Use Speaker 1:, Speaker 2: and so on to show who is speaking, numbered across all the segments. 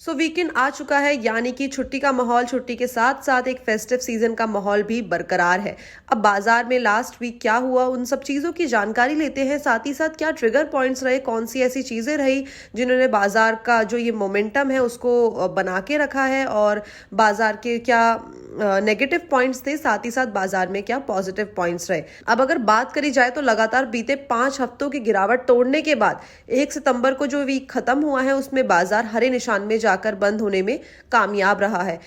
Speaker 1: सो weekend आ चुका है, यानी कि छुट्टी का माहौल, छुट्टी के साथ साथ एक फेस्टिव सीजन का माहौल भी बरकरार है। अब बाजार में लास्ट वीक क्या हुआ, उन सब चीज़ों की जानकारी लेते हैं। साथ ही साथ क्या ट्रिगर पॉइंट्स रहे, कौन सी ऐसी चीज़ें रही जिन्होंने बाजार का जो ये मोमेंटम है उसको बना के रखा है, और बाजार के क्या नेगेटिव पॉइंट्स थे, साथ ही साथ बाजार में क्या पॉजिटिव पॉइंट्स रहे। अब अगर बात करी जाए तो लगातार बीते 5 हफ्तों की गिरावट तोड़ने के बाद 1 सितंबर को जो वीक खत्म हुआ है उसमें बाजार हरे निशान में जाकर बंद होने में कामयाब रहा है।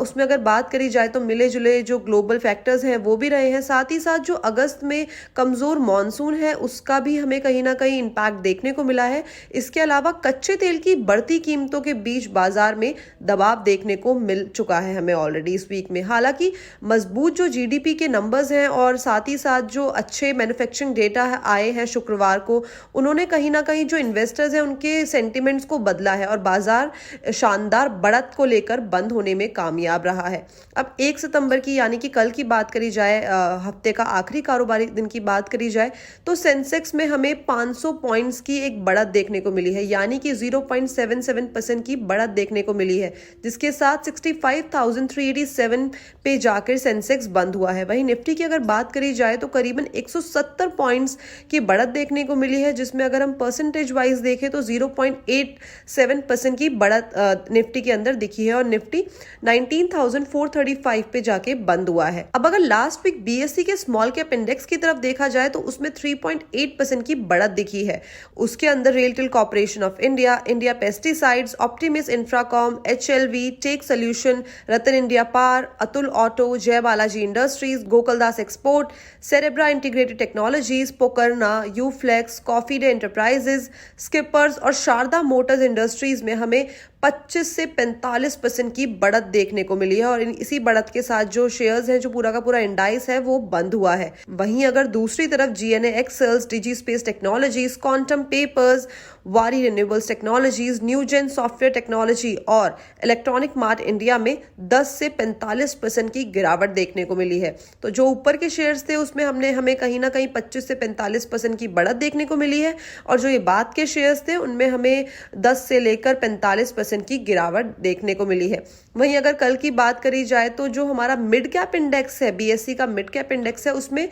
Speaker 1: उसमें अगर बात करी जाए तो मिले जुले जो ग्लोबल फैक्टर्स हैं वो भी रहे हैं। साथ ही साथ जो अगस्त में कमजोर मॉनसून है उसका भी हमें कहीं ना कहीं इम्पैक्ट देखने को मिला है। इसके अलावा कच्चे तेल की बढ़ती कीमतों के बीच बाजार में दबाव देखने को मिल चुका है हमें ऑलरेडी इस वीक में। हालांकि मजबूत जो जीडीपी के नंबर्स हैं और साथ ही साथ जो अच्छे मैन्युफैक्चरिंग डेटा आए हैं शुक्रवार को, उन्होंने कहीं ना कहीं जो इन्वेस्टर्स हैं उनके सेंटिमेंट्स को बदला है और बाजार शानदार बढ़त को लेकर बंद होने में कामयाब रहा है। अब 1 सितंबर की यानी कि कल की बात करी जाए, हफ्ते का आखिरी कारोबारी दिन की बात करी जाए तो सेंसेक्स में हमें 500 पॉइंट्स की एक बढ़त देखने को मिली है, यानी कि 0.77% की बढ़त देखने को मिली है, जिसके साथ 65,387 पे जाकर सेंसेक्स बंद हुआ है। वहीं निफ्टी की अगर बात करी जाए तो करीबन 170 पॉइंट्स की बढ़त देखने को मिली है, जिसमें अगर हम परसेंटेज वाइज देखें तो 0.87% की बढ़त निफ्टी के अंदर दिखी है और निफ्टी 19,435 पे जाके बंद हुआ है। अब अगर लास्ट वीक बीएसई के स्मॉल कैप इंडेक्स की तरफ देखा जाए तो उसमें 3.8% की बढ़त दिखी है। उसके अंदर RailTel corporation of India, India pesticides, Optiemus Infracom, HLV, tech solution, Ratan India power, Atul auto, Jai Balaji industries, Gokaldas export, Cerebra integrated technologies, Pokarna, Uflex, coffee day enterprises, Skippers और शारदा मोटर्स इंडस्ट्रीज में हमें 25 से 45% की बढ़त देखने को मिली है और इसी बढ़त के साथ जो शेयर्स हैं, जो पूरा का पूरा इंडाइस है वो बंद हुआ है। वहीं अगर दूसरी तरफ जीएनए एक्सेल्स, डिजी स्पेस टेक्नोलॉजीज, क्वांटम पेपर्स, वारी renewables technologies, Newgen software technology और इलेक्ट्रॉनिक मार्ट इंडिया में 10 से 45% की गिरावट देखने को मिली है। तो जो ऊपर के शेयर्स थे उसमें हमें कहीं ना कहीं 25 से 45% की बढ़त देखने को मिली है और जो ये बाद के शेयर्स थे उनमें हमें 10 से लेकर 45% की गिरावट देखने को मिली है। वहीं अगर कल की बात करी जाए तो जो हमारा मिड कैप इंडेक्स है, बीएसई का मिड कैप इंडेक्स है, उसमें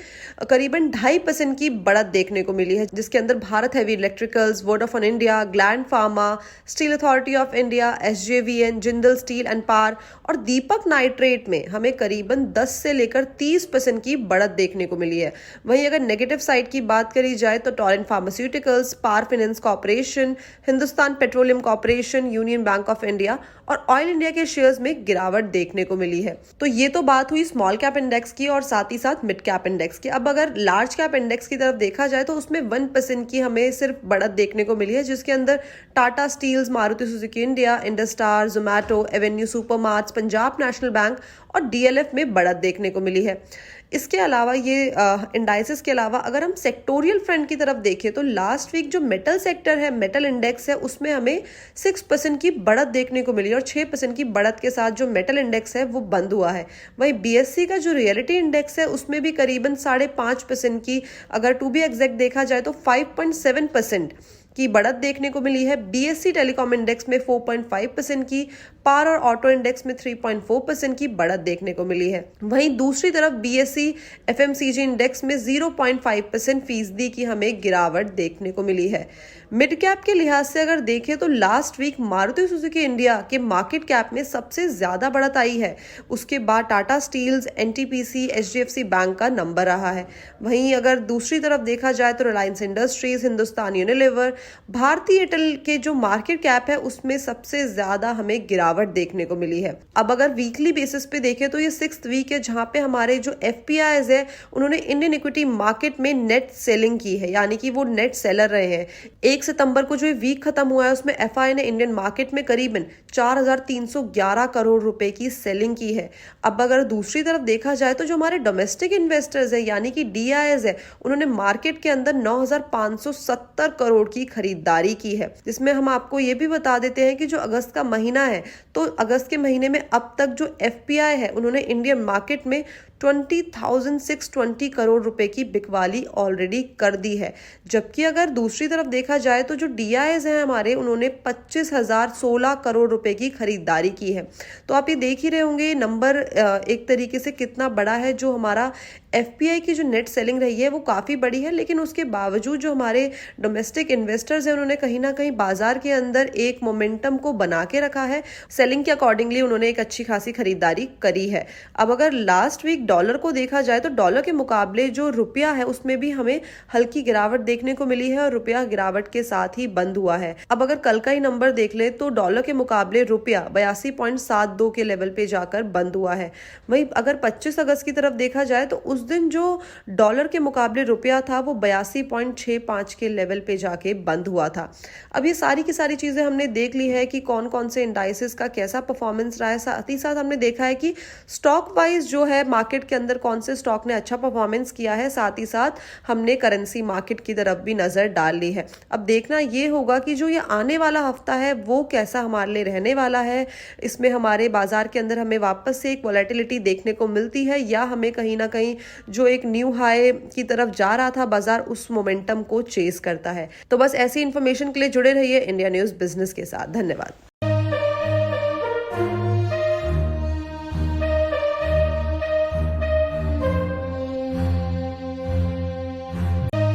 Speaker 1: करीबन 2.5% की बढ़त देखने को मिली है, जिसके अंदर Bharat heavy electricals, Vodafone India, gland pharma, steel authority of India, SJVN, Jindal steel and power और दीपक नाइट्रेट में हमें करीबन 10 से लेकर 30% की बढ़त देखने को मिली है। वहीं अगर नेगेटिव साइड की बात करी जाए तो Torrent pharmaceuticals, power finance corporation, Hindustan petroleum corporation, union bank of India और ऑयल इंडिया के शेयर्स में गिरावट देखने को मिली है। तो ये तो बात हुई स्मॉल कैप इंडेक्स की और साथ ही साथ मिड कैप इंडेक्स की। अब अगर लार्ज कैप इंडेक्स की तरफ देखा जाए तो उसमें 1% की हमें सिर्फ बढ़त देखने को मिली है, जिसके अंदर Tata steels, Maruti Suzuki India, इंडस्टार, Zomato, Avenue supermarts, Punjab national bank और डीएलएफ में बढ़त देखने को मिली है। इसके अलावा ये इंडाइसेस के अलावा अगर हम सेक्टोरियल फ्रंट की तरफ देखें तो लास्ट वीक जो मेटल सेक्टर है, मेटल इंडेक्स है, उसमें हमें 6% की बढ़त देखने को मिली और 6% की बढ़त के साथ जो मेटल इंडेक्स है वो बंद हुआ है। वहीं बीएससी का जो रियलिटी इंडेक्स है उसमें भी करीबन 5.5% की, अगर टू बी एग्जैक्ट देखा जाए तो 5.7% की बढ़त देखने को मिली है। बीएससी टेलीकॉम इंडेक्स में 4.5% की, पावर और ऑटो इंडेक्स में 3.4% की बढ़त देखने को मिली है। वहीं दूसरी तरफ बीएससी एफएमसीजी इंडेक्स में 0.5% फीसदी की हमें गिरावट देखने को मिली है। मिड कैप के लिहाज से अगर देखें तो last week Maruti Suzuki India के मार्केट कैप में सबसे ज्यादा बढ़त आई है। उसके बाद Tata steels, NTPC, HDFC bank का नंबर रहा है। वहीं अगर दूसरी तरफ देखा जाए तो Reliance industries, Hindustan Unilever, Bharti Airtel के जो मार्केट कैप है उसमें सबसे ज्यादा हमें गिरावट देखने को मिली है। अब अगर वीकली बेसिस पे देखें तो ये 6th वीक है जहां पे हमारे जो एफपीआईज है उन्होंने इंडियन इक्विटी मार्केट में नेट सेलिंग की है, यानी कि वो नेट सेलर रहे हैं। 1 सितंबर को जो वीक खत्म हुआ है उसमें एफआई ने इंडियन मार्केट में करीबन 4,311 करोड़ रुपए की सेलिंग की है। अब अगर दूसरी तरफ देखा जाए तो जो हमारे डोमेस्टिक इन्वेस्टर्स है यानी कि डीआईएस है, उन्होंने मार्केट के अंदर 9,570 करोड़ की खरीदारी की है। जिसमें हम आपको ये भी बता देते हैं कि जो अगस्त का महीना है तो अगस्त के महीने में अब तक जो एफपीआई है उन्होंने इंडियन मार्केट में 20,620 करोड़ रुपए की बिकवाली ऑलरेडी कर दी है। जबकि अगर दूसरी तरफ देखा जाए तो जो डीआईएस हैं हमारे, उन्होंने 25,016 करोड़ रुपए की खरीदारी की है। तो आप ये देख ही रहे होंगे नंबर एक तरीके से कितना बड़ा है। जो हमारा एफपीआई की जो नेट सेलिंग रही है वो काफ़ी बड़ी है, लेकिन उसके बावजूद जो हमारे डोमेस्टिक इन्वेस्टर्स हैं उन्होंने कहीं ना कहीं बाजार के अंदर एक मोमेंटम को बना के रखा है। सेलिंग के अकॉर्डिंगली उन्होंने एक अच्छी खासी खरीदारी करी है। अब अगर लास्ट वीक डॉलर को देखा जाए तो डॉलर के मुकाबले जो रुपया है उसमें भी हमें हल्की गिरावट देखने को मिली है और रुपया गिरावट के साथ ही बंद हुआ है। अब अगर कल का ही नंबर देख ले तो डॉलर के मुकाबले रुपया 82.72 के लेवल पे जाकर बंद हुआ है। वहीं अगर 25 अगस्त की तरफ देखा जाए तो उस दिन जो डॉलर के मुकाबले रुपया था वो 82.65 के लेवल पे जाके बंद हुआ था। अब ये सारी की सारी चीजें हमने देख ली है कि कौन कौन से इंडाइसेस का कैसा परफॉर्मेंस रहा है। साथ ही साथ हमने देखा है कि स्टॉक वाइज जो है मार्केट के अंदर कौन से स्टॉक ने अच्छा परफॉर्मेंस किया है। साथ ही साथ हमने करेंसी मार्केट की तरफ भी नजर डाल ली है। अब देखना ये होगा कि जो ये आने वाला हफ्ता है वो कैसा हमारे लिए रहने वाला है। इसमें हमारे बाजार के अंदर हमें वापस से एक वॉलेटिलिटी देखने को मिलती है या हमें कहीं ना कहीं जो एक न्यू हाई की तरफ जा रहा था बाजार, उस मोमेंटम को चेस करता है। तो बस ऐसी इंफॉर्मेशन के लिए जुड़े रहिए इंडिया न्यूज़ बिजनेस के साथ। धन्यवाद।